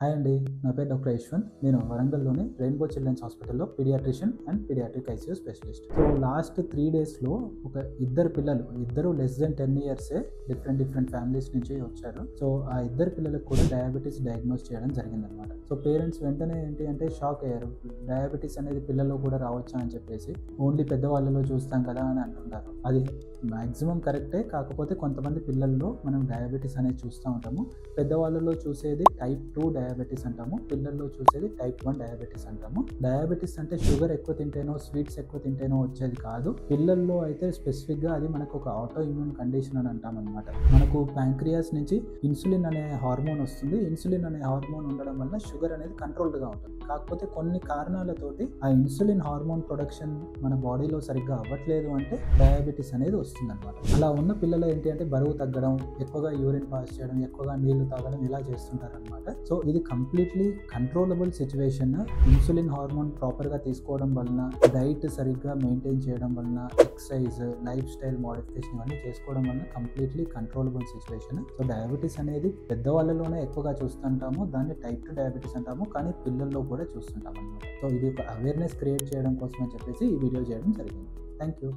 Hi అండి, నా పేరు డాక్టర్ యశ్వంత్. నేను వరంగల్లోని రెయిన్బో చిల్డ్రన్స్ హాస్పిటల్లో paediatrician and paediatric ICU specialist. So last 3 డేస్లో ఒక ఇద్దరు పిల్లలు, ఇద్దరు లెస్ దెన్ 10 ఇయర్సే, డిఫరెంట్ ఫ్యామిలీస్ నుంచి వచ్చారు. సో ఆ ఇద్దరు పిల్లలకు కూడా డయాబెటీస్ డయాగ్నోస్ చేయడం జరిగిందనమాట. సో పేరెంట్స్ వెంటనే ఏంటి అంటే షాక్ అయ్యారు. డయాబెటీస్ అనేది పిల్లల్లో కూడా రావచ్చా అని చెప్పేసి, ఓన్లీ పెద్దవాళ్ళలో చూస్తాం కదా అని అంటున్నారు. అది మ్యాక్సిమం కరెక్టే, కాకపోతే కొంతమంది పిల్లల్లో మనం డయాబెటీస్ అనేది చూస్తూ ఉంటాము. పెద్దవాళ్ళలో చూసేది టైప్ 2 డయాబెటీస్ అంటాము, పిల్లల్లో చూసేది టైప్ 1 డయాబెటీస్ అంటాము. డయాబెటీస్ అంటే షుగర్ ఎక్కువ తింటేనో, స్వీట్స్ ఎక్కువ తింటేనో వచ్చేది కాదు. పిల్లల్లో అయితే స్పెసిఫిక్గా అది మనకు ఒక ఆటో ఇమ్యూన్ కండిషన్ అని అంటాం అనమాట. మనకు ప్యాంక్రియాస్ నుంచి ఇన్సులిన్ అనే హార్మోన్ వస్తుంది. ఇన్సులిన్ అనే హార్మోన్ ఉండడం వల్ల షుగర్ అనేది కంట్రోల్డ్గా ఉంటుంది. కాకపోతే కొన్ని కారణాలతోటి ఆ ఇన్సులిన్ హార్మోన్ ప్రొడక్షన్ మన బాడీలో సరిగ్గా అవ్వట్లేదు అంటే డయాబెటీస్ అనేది వస్తుంది అనమాట. అలా ఉన్న పిల్లలు ఏంటి అంటే బరువు తగ్గడం, ఎక్కువగా యూరిన్ పాస్ చేయడం, ఎక్కువగా నీళ్లు తాగడం ఇలా చేస్తుంటారు అనమాట. సో ఇది completely controllable situation. Insulin hormone ప్రాపర్గా తీసుకోవడం వలన, డైట్ సరిగ్గా మెయింటైన్ చేయడం వలన, ఎక్సర్సైజ్, లైఫ్ స్టైల్ మోడిఫికేషన్ ఇవన్నీ చేసుకోవడం వలన completely controllable situation. So diabetes అనేది పెద్దవాళ్ళలోనే ఎక్కువగా చూస్తుంటాము, దాన్ని టైప్ 2 డయాబెటీస్ అంటాము, కానీ పిల్లల్లో కూడా చూస్తుంటాం అనమాట. సో ఇది ఒక అవేర్నెస్ క్రియేట్ చేయడం కోసం అని చెప్పేసి ఈ వీడియో చేయడం జరిగింది. Thank you.